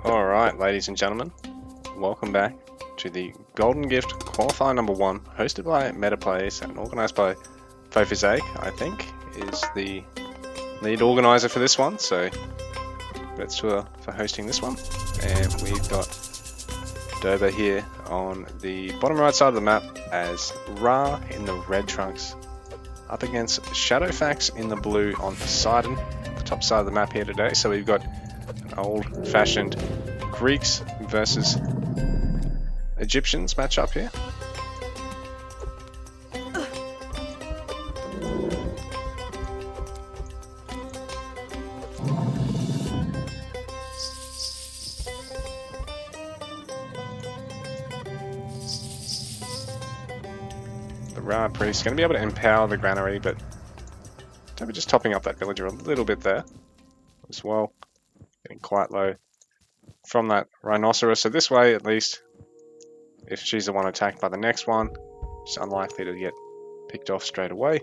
Alright, ladies and gentlemen, welcome back to the Golden Gift Qualifier number 1, hosted by MetaPlays and organised by Fofizake, I think, is the lead organiser for this one, so that's for hosting this one. And we've got Dobr here on the bottom right side of the map as Ra in the red trunks, up against Shadowfax in the blue on Poseidon, the top side of the map here today. So we've got an old-fashioned Greeks versus Egyptians matchup here. The Ra priest is going to be able to empower the granary, but Dobr just topping up that villager a little bit there as well. Getting quite low from that rhinoceros, so this way at least, if she's the one attacked by the next one, she's unlikely to get picked off straight away.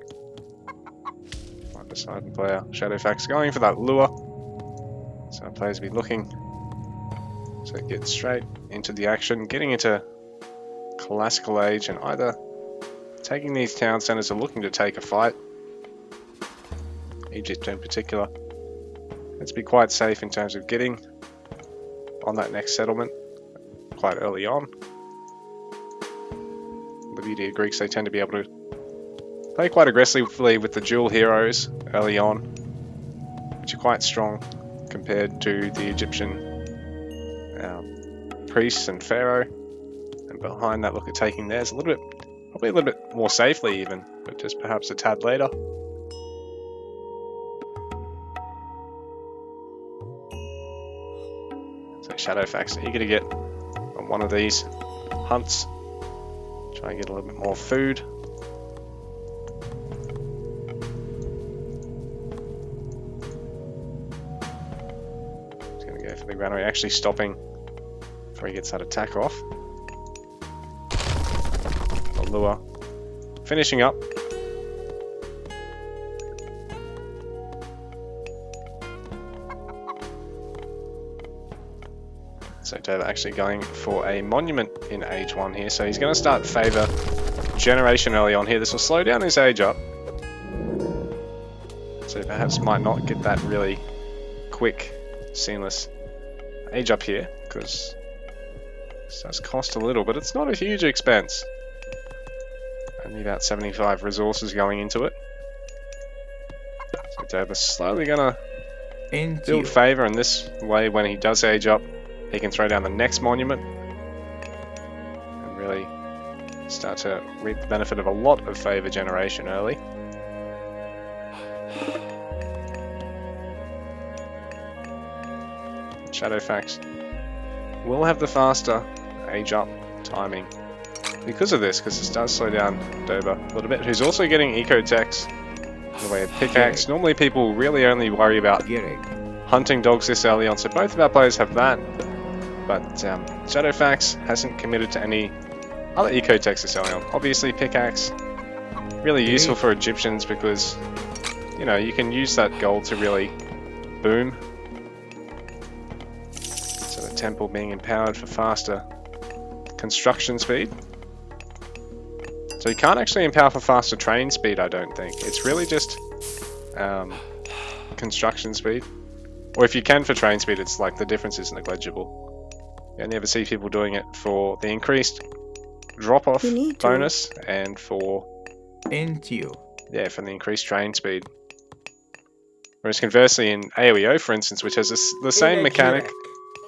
My Poseidon player, Shadowfax, going for that lure, so players be looking to get straight into the action, getting into classical age and either taking these town centers or looking to take a fight. Egypt in particular. Let's be quite safe in terms of getting on that next settlement quite early on. Liquipedia Greeks, they tend to be able to play quite aggressively with the dual heroes early on, which are quite strong compared to the Egyptian priests and pharaoh. And behind that, look at taking theirs a little bit, probably a little bit more safely even, but just perhaps a tad later. Shadowfax eager to get on one of these hunts, try and get a little bit more food. He's going to go for the granary, actually stopping before he gets that attack off. The lure finishing up. So Dobr actually going for a monument in age 1 here, so he's going to start favor generation early on here. This will slow down his age up, so perhaps might not get that really quick, seamless age up here, because this does cost a little, but it's not a huge expense. Only about 75 resources going into it. So Dobr's slowly going to build favor, and this way when he does age up, he can throw down the next monument and really start to reap the benefit of a lot of favor generation early. Shadowfax will have the faster age up timing because of this, because this does slow down Dobr a little bit, who's also getting eco-techs in the way of pickaxe. Normally people really only worry about hunting dogs this early on, so both of our players have that. But Shadowfax hasn't committed to any other eco-techs this early on. Obviously pickaxe, really useful for Egyptians because, you know, you can use that gold to really boom. So the temple being empowered for faster construction speed. So you can't actually empower for faster train speed, I don't think. It's really just construction speed. Or if you can for train speed, it's like the difference is negligible. You only ever see people doing it for the increased drop-off bonus and for for the increased train speed. Whereas conversely in AOEO, for instance, which has the same mechanic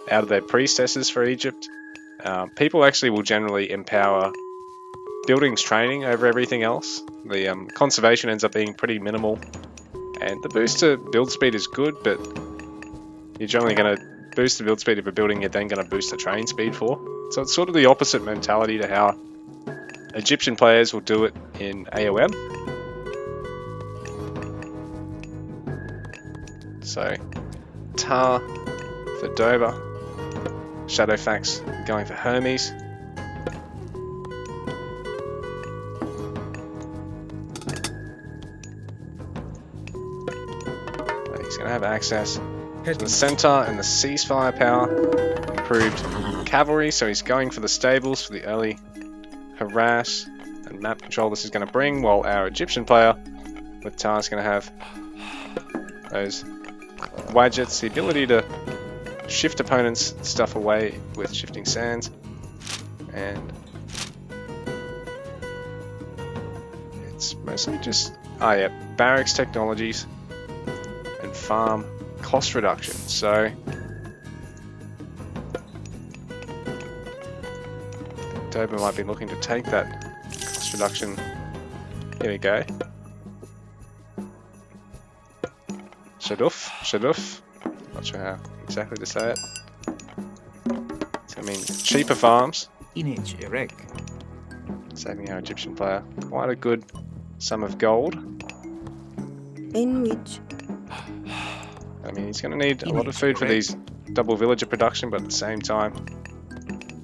out of their priestesses for Egypt, people actually will generally empower buildings training over everything else. The conservation ends up being pretty minimal, and the boost to build speed is good, but you're generally going to boost the build speed of a building you're then going to boost the train speed for. So it's sort of the opposite mentality to how Egyptian players will do it in AOM. So Tar for Dobr, Shadowfax going for Hermes. He's going to have access to the center, and the ceasefire power improved cavalry, so he's going for the stables for the early harass and map control this is going to bring, while our Egyptian player with Tar is going to have those widgets, the ability to shift opponents' stuff away with shifting sands, and it's mostly just barracks technologies and farm cost reduction. So Dobr might be looking to take that cost reduction. Here we go. Shaduf. Not sure how exactly to say it. So, I mean, cheaper farms. Saving our Egyptian player quite a good sum of gold. In which? I mean, he's going to need a lot of food for these double villager production, but at the same time,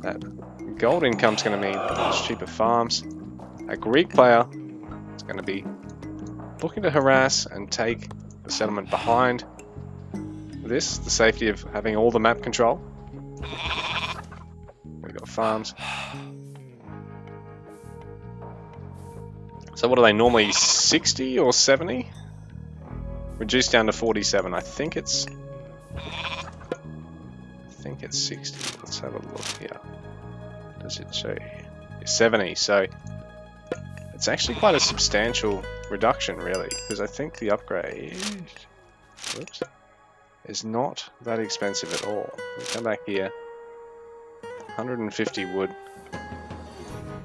that gold income's going to mean much cheaper farms. A Greek player is going to be looking to harass and take the settlement behind this, the safety of having all the map control. We've got farms. So what are they normally, 60 or 70? Reduced down to 47. I think it's 60. Let's have a look here. Does it show here? 70. So it's actually quite a substantial reduction, really, because I think the upgrade is not that expensive at all. We come back here, 150 wood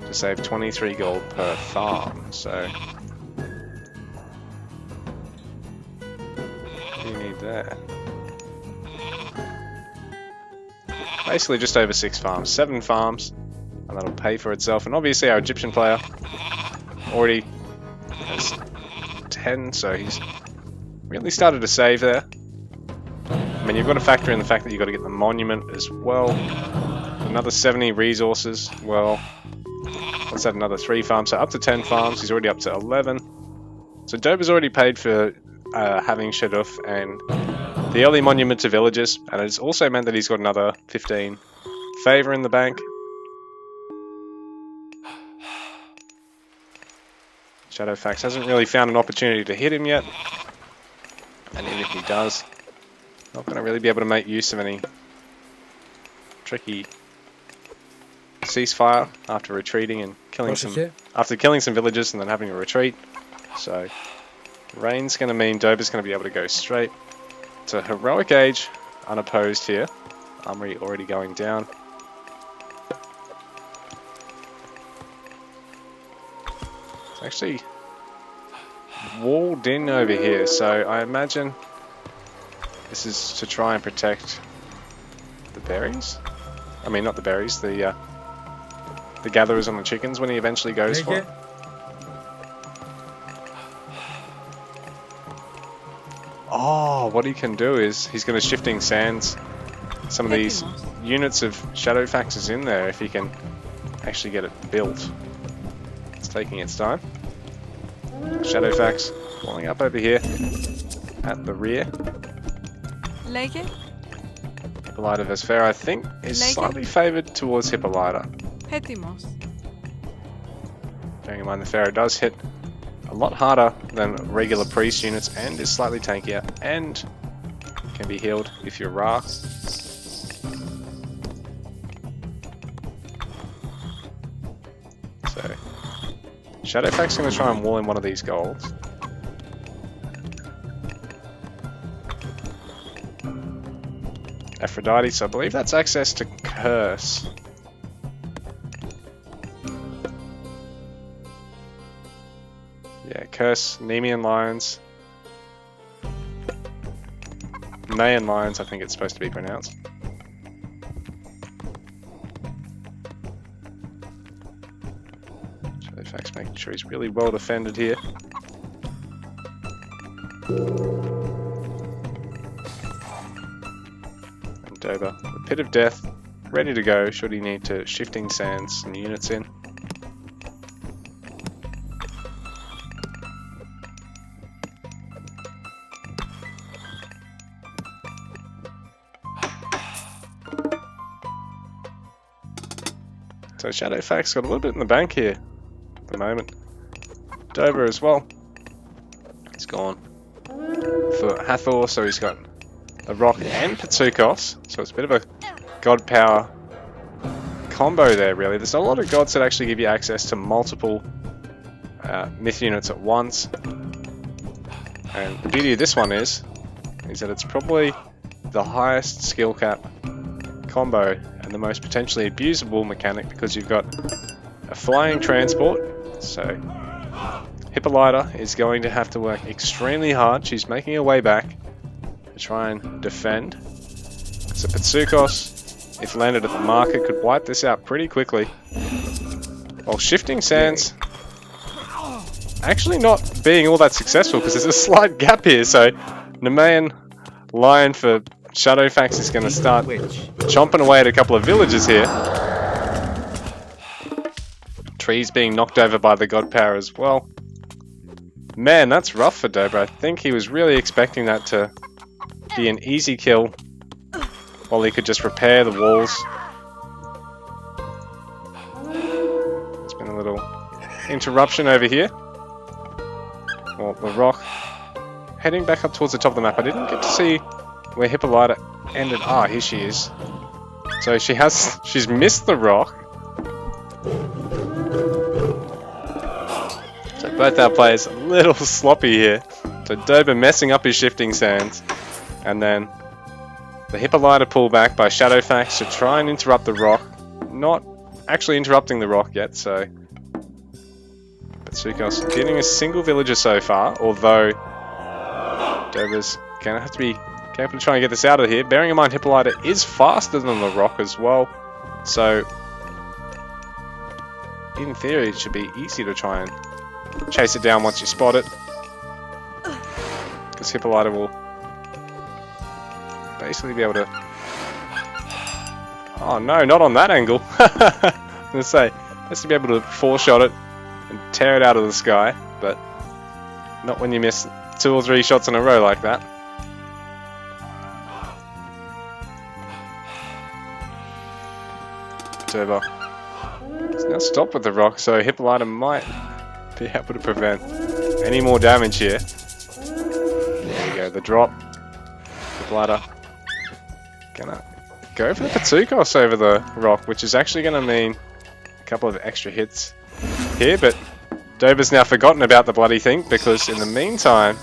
to save 23 gold per farm. So what do you need there? Basically just over 6 farms, 7 farms, and that'll pay for itself. And obviously our Egyptian player already has 10, so he's really started to save there. I mean, you've got to factor in the fact that you've got to get the monument as well. Another 70 resources. Well, let's add another 3 farms, so up to 10 farms. He's already up to 11. So Dobr's already paid for having Shaduf and the early monument to villages, and it's also meant that he's got another 15 favor in the bank. Shadowfax hasn't really found an opportunity to hit him yet, and even if he does, not going to really be able to make use of any tricky ceasefire after retreating and killing some villagers and then having a retreat. So rain's going to mean Dobr's going to be able to go straight to heroic age unopposed here. Armory already going down. It's actually walled in over here, so I imagine this is to try and protect the berries. I mean, not the berries, the gatherers on the chickens when he eventually goes for it. Oh, what he can do is he's going to shifting sands some of these units of Shadowfaxes in there if he can actually get it built. It's taking its time. Shadowfax falling up over here at the rear. Hippolyta Vesfera, I think, is slightly favoured towards Hippolyta. Bearing in mind the Pharaoh does hit a lot harder than regular priest units and is slightly tankier and can be healed if you're Ra. So Shadowfax is going to try and wall in one of these golds. Aphrodite, so I believe that's access to Curse. Yeah, Curse, Nemean Lions. Mayan Lions, I think it's supposed to be pronounced. Shadowfax making sure he's really well defended here. And Dobr, the Pit of Death, ready to go should he need to shifting sands some units in. So Shadowfax got a little bit in the bank here at the moment. Dobr as well. He's gone for Hathor, so he's got a rock and Pitsukos. So it's a bit of a god power combo there, really. There's a lot of gods that actually give you access to multiple myth units at once. And the beauty of this one is that it's probably the highest skill cap combo and the most potentially abusable mechanic, because you've got a flying transport. So Hippolyta is going to have to work extremely hard. She's making her way back to try and defend. So Pitsukos, if landed at the market, could wipe this out pretty quickly. While Shifting Sands actually not being all that successful, because there's a slight gap here. So Nemean Lion for Shadowfax is going to start chomping away at a couple of villages here. Trees being knocked over by the god power as well. Man, that's rough for Dobr. I think he was really expecting that to be an easy kill, while he could just repair the walls. There's been a little interruption over here. Well, the rock heading back up towards the top of the map. I didn't get to see where Hippolyta ended. Ah, here she is. So she's missed the rock. So both our players a little sloppy here. So Dobr messing up his Shifting Sands, and then the Hippolyta pullback by Shadowfax to try and interrupt the rock. Not actually interrupting the rock yet, so Pitsukos getting a single villager so far, although Dobr's gonna have to be careful to try and get this out of here. Bearing in mind Hippolyta is faster than the rock as well, so in theory it should be easy to try and chase it down once you spot it, because Hippolyta will basically be able to... Oh no, not on that angle. I was going to say, has to be able to four-shot it and tear it out of the sky, but not when you miss 2 or 3 shots in a row like that. Dobr is now stopped with the rock, so Hippolyta might be able to prevent any more damage here. There we go, the drop. Hippolyta gonna go for the Pitsukos over the rock, which is actually gonna mean a couple of extra hits here, but Dobr's now forgotten about the bloody thing, because in the meantime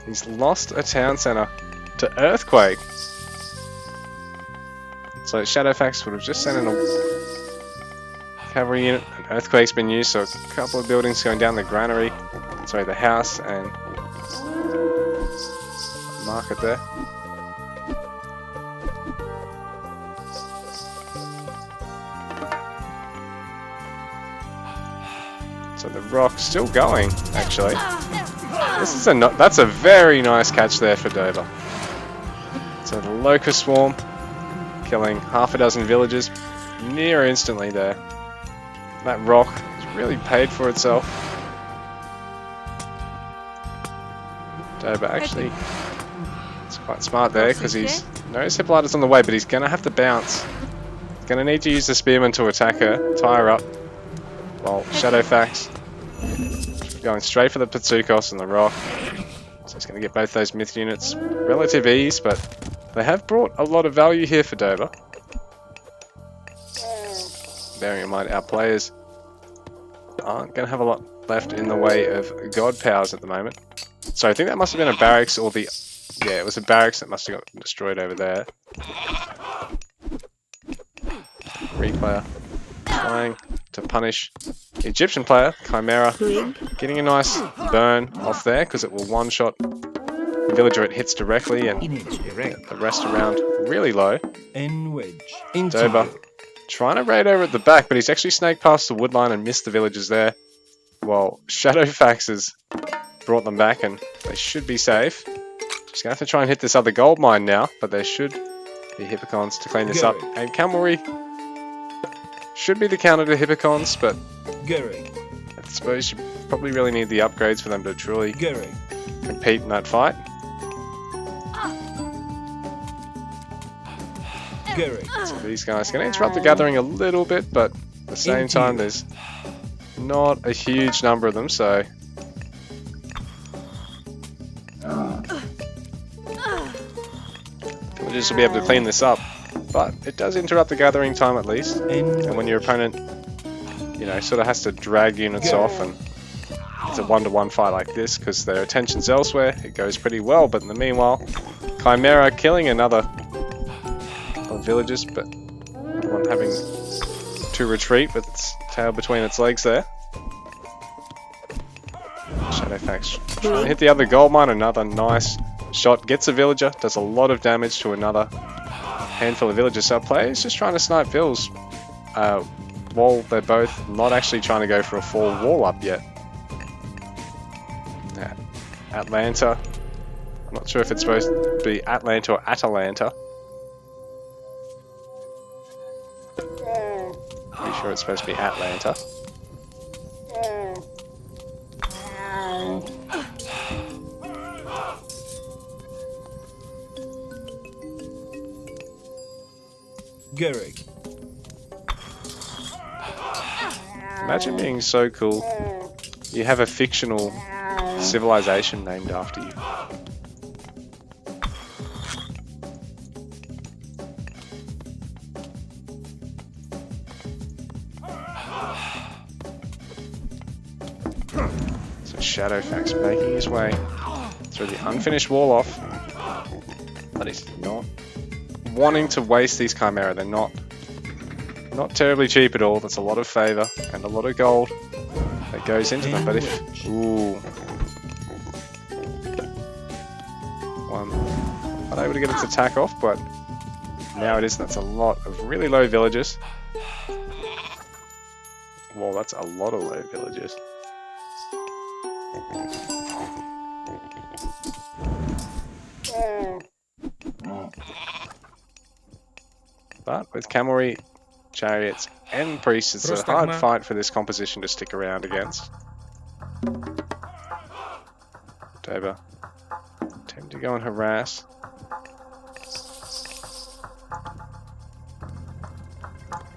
he's lost a town centre to Earthquake. So Shadowfax would have just sent in a cavalry unit. An Earthquake's been used, so a couple of buildings going down the granary, sorry, the house, and market there. So the rock's still going, actually. That's a very nice catch there for Dobr. So the Locust Swarm killing half a dozen villagers near instantly there. That rock has really paid for itself. Dobr actually, it's quite smart there, because he knows Hippolyta's on the way, but he's going to have to bounce. He's going to need to use the Spearman to attack her, tie her up, while Shadowfax going straight for the Pitsukos and the rock. So he's going to get both those myth units relative ease, but they have brought a lot of value here for Dobr. Bearing in mind our players aren't going to have a lot left in the way of god powers at the moment. So I think that must have been a barracks, or the... Yeah, it was a barracks that must have got destroyed over there. Replayer trying to punish the Egyptian player, Chimera, getting a nice burn off there, because it will one-shot the villager it hits directly, and the rest around really low. Dobr trying to raid over at the back, but he's actually snaked past the wood line and missed the villagers there, while Shadowfax has brought them back, and they should be safe. Just gonna have to try and hit this other gold mine now, but there should be Hippocons to clean this up. And cavalry should be the counter to Hippocons, but I suppose you probably really need the upgrades for them to truly compete in that fight. So these guys can interrupt the gathering a little bit, but at the same time there's not a huge number of them, so villagers will be able to clean this up. But it does interrupt the gathering time at least, and when your opponent, you know, sort of has to drag units off, and it's a one-to-one fight like this because their attention's elsewhere, it goes pretty well. But in the meanwhile, Chimera killing another of villagers, but one having to retreat with its tail between its legs there. Shadowfax trying to hit the other gold mine, another nice shot, gets a villager, does a lot of damage to another handful of villagers. So players just trying to snipe vills while they're both not actually trying to go for a full wall up yet. Atlanta, I'm not sure if it's supposed to be Atlanta or Atalanta. Pretty sure it's supposed to be Atlanta. Garrick. Imagine being so cool. You have a fictional civilization named after you. So Shadowfax making his way through the unfinished wall off, but he's not wanting to waste these Chimera. They're not terribly cheap at all. That's a lot of favor and a lot of gold that goes into them. But if not able to get its attack off, but now it is. That's a lot of really low villagers. Well, that's a lot of low villagers. But with cavalry, chariots, and priests, it's a hard fight for this composition to stick around against. Dobr tend to go and harass.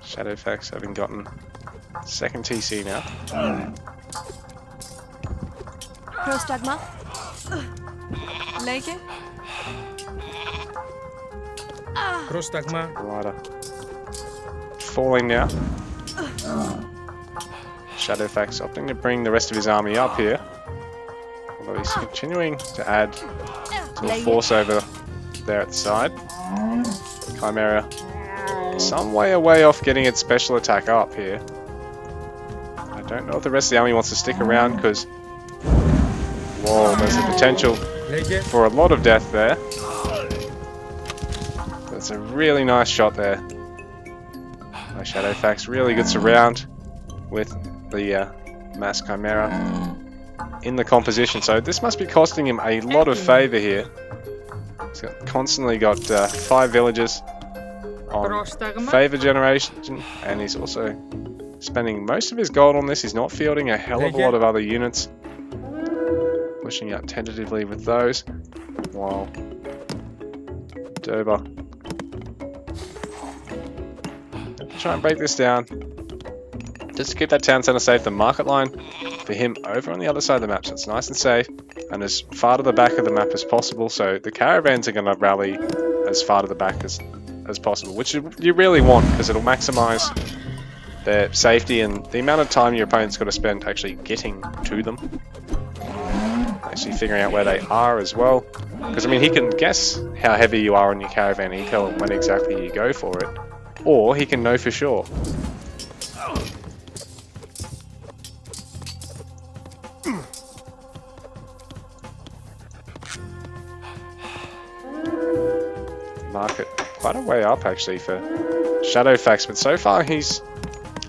Shadowfax having gotten second TC now. Prostagma. Lege. Prostagma. Rider falling now. Shadowfax opting to bring the rest of his army up here. Although he's continuing to add to the force over there at the side. Chimera some way away off getting its special attack up here. I don't know if the rest of the army wants to stick around because, whoa, there's a potential for a lot of death there. That's a really nice shot there by Shadowfax. Really good surround with the mass Chimera in the composition. So this must be costing him a lot of favor here. He's constantly got 5 villages on favor generation, and he's also spending most of his gold on this. He's not fielding a hell of a lot of other units. Pushing out tentatively with those. While Dobr try and break this down. Just to keep that town centre safe, the market line for him over on the other side of the map, so it's nice and safe and as far to the back of the map as possible, so the caravans are going to rally as far to the back as possible, which you really want because it'll maximise their safety and the amount of time your opponent's got to spend actually getting to them, actually figuring out where they are as well, because I mean he can guess how heavy you are on your caravan eco and when exactly you go for it, or he can know for sure. Market quite a way up actually for Shadowfax, but so far he's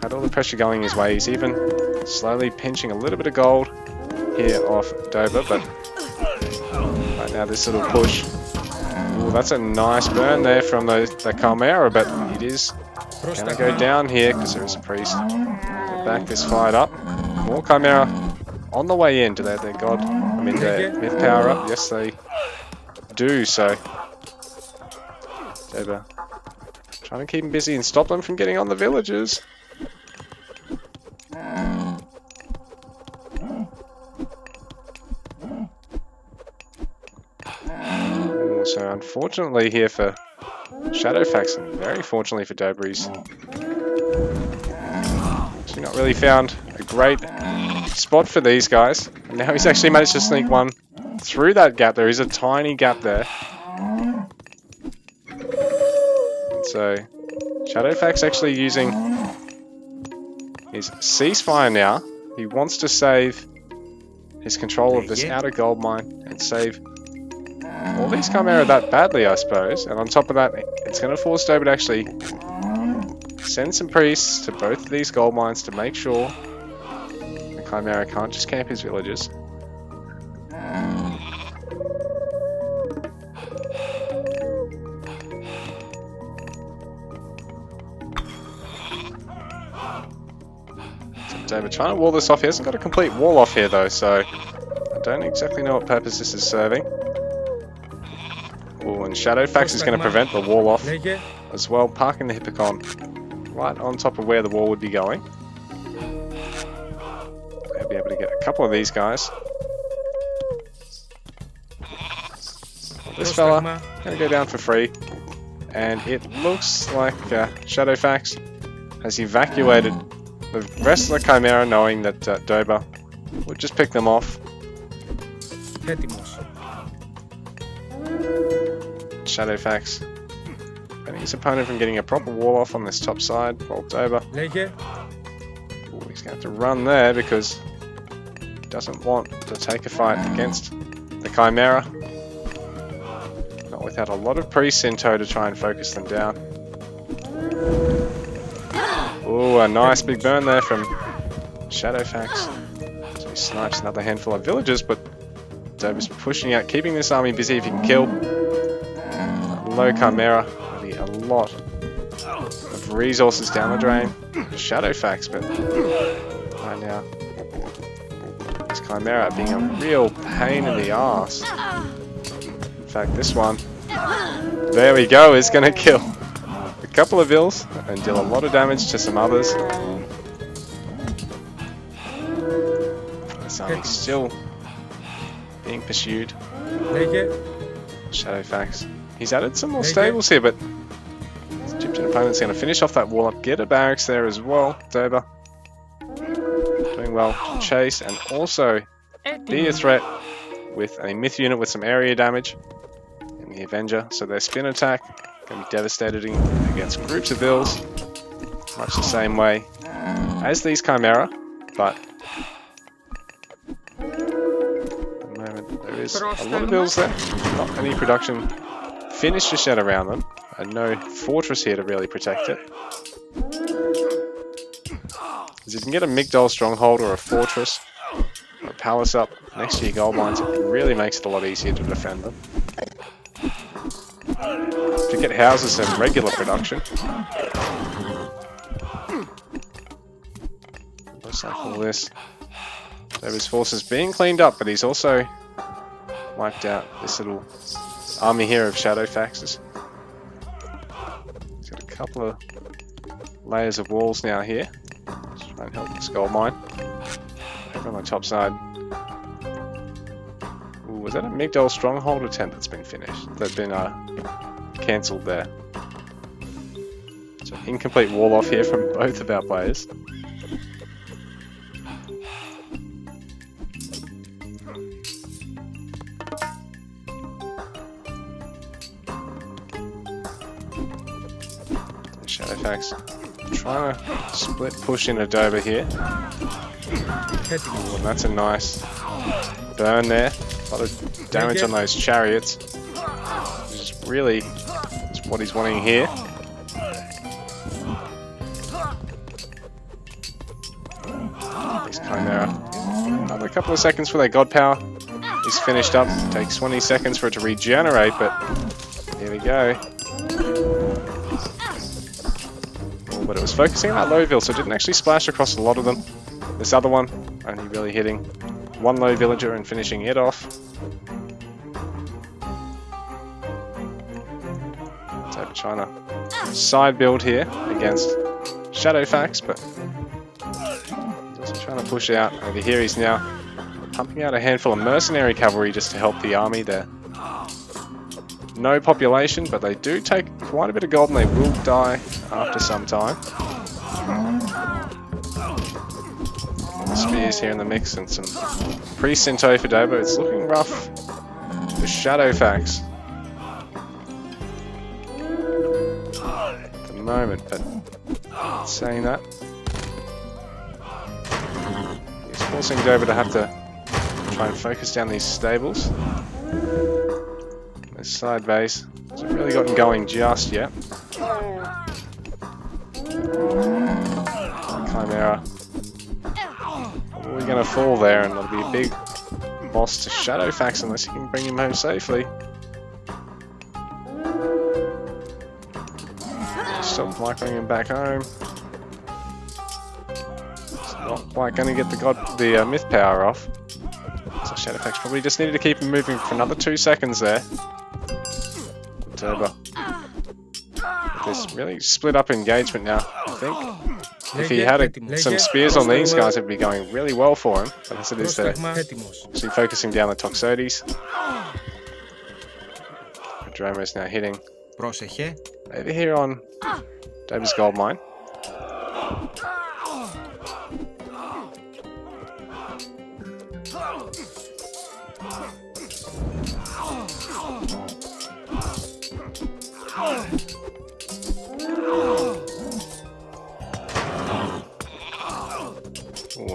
had all the pressure going his way. He's even slowly pinching a little bit of gold here off Dobr, but right now this little push. Ooh, that's a nice burn there from the Chimera, but it is going to go down here because there is a priest to back this fight up. More Chimera on the way in. Do they have their god? I mean their myth power up? Yes, they do. So Dobr Trying to keep them busy and stop them from getting on the villagers. Ooh, so unfortunately here for Shadowfax, and very fortunately for Dobr, he's actually not really found a great spot for these guys. And now he's actually managed to sneak one through that gap. There is a tiny gap there. And so Shadowfax actually using his ceasefire now. He wants to save his control of this outer gold mine and save all these Chimera that badly, I suppose. And on top of that, it's going to force Dobr to actually send some priests to both of these gold mines to make sure the Chimera can't just camp his villagers. Dobr trying to wall this off. He hasn't got a complete wall off here though, so I don't exactly know what purpose this is serving. Oh, and Shadowfax is going to prevent the wall off as well, parking the Hippocon right on top of where the wall would be going. They'll be able to get a couple of these guys. This fella going to go down for free, and it looks like Shadowfax has evacuated the rest of the Chimera, knowing that Dobr would just pick them off. Shadowfax preventing his opponent from getting a proper wall off on this top side, while Dobr, ooh, he's going to have to run there because he doesn't want to take a fight against the Chimera. Not without a lot of priests in tow to try and focus them down. Ooh, a nice big burn there from Shadowfax. So he snipes another handful of villagers, but Dobr's pushing out, keeping this army busy if he can kill. Low Chimera, will be a lot of resources down the drain. Shadowfax, but right now, this Chimera being a real pain in the arse. In fact, this one, there we go, is going to kill a couple of vills and deal a lot of damage to some others. This army's still being pursued. Shadowfax. He's added some more stables here, but his Egyptian opponent's going to finish off that wall up, get a barracks there as well. Dobr doing well to chase and also be a threat with a myth unit with some area damage in the Avenger. So their spin attack can be devastating against groups of vills, much the same way as these Chimera, but at the moment there is a lot of vills there, not any production finish just yet around them, and no fortress here to really protect it. As you can get a Migdol stronghold or a fortress or a palace up next to your gold mines, it really makes it a lot easier to defend them. To get houses and regular production. Looks like all this. Dobr's forces being cleaned up, but he's also wiped out this little army here of Shadowfaxes. He's got a couple of layers of walls now here. Let's try and help this gold mine. Over on the top side. Ooh, was that a Migdol stronghold attempt that's been finished? That's been cancelled there. So incomplete wall off here from both of our players. Shadowfax trying to split push into Dobr here. Ooh, and that's a nice burn there. A lot of damage on those chariots. Which is really what he's wanting here. This Chimera. Another couple of seconds for their god power. He's finished up. It takes 20 seconds for it to regenerate, but here we go. But it was focusing on that low vill, so it didn't actually splash across a lot of them. This other one, only really hitting one low villager and finishing it off. So trying to side build here against Shadowfax, but he's also trying to push out. Over here he's now pumping out a handful of mercenary cavalry just to help the army there. No population, but they do take quite a bit of gold and they will die after some time. Spears here in the mix and some pre-Sinto for Dobr. It's looking rough for Shadowfax at the moment, but saying that, he's forcing Dobr to have to try and focus down these stables. This side base hasn't really gotten going just yet. Chimera probably going to fall there, and it'll be a big loss to Shadowfax unless he can bring him home safely. Still like bringing him back home. It's not quite going to get the myth power off. So Shadowfax probably just needed to keep him moving for another 2 seconds there. Dobr. This really split up engagement now, I think. If he had some spears on these guys, it'd be going really well for him. But as it is, they're actually focusing down the Toxotes. Dromo's now hitting over here on Dobr's gold mine.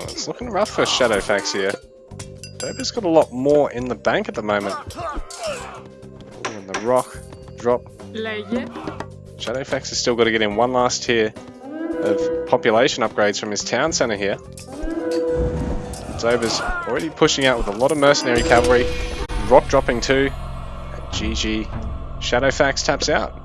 It's looking rough for Shadowfax here. Dobr's got a lot more in the bank at the moment. And the rock drop. Shadowfax has still got to get in one last tier of population upgrades from his town centre here. Dobr's already pushing out with a lot of mercenary cavalry. Rock dropping too. And GG. Shadowfax taps out.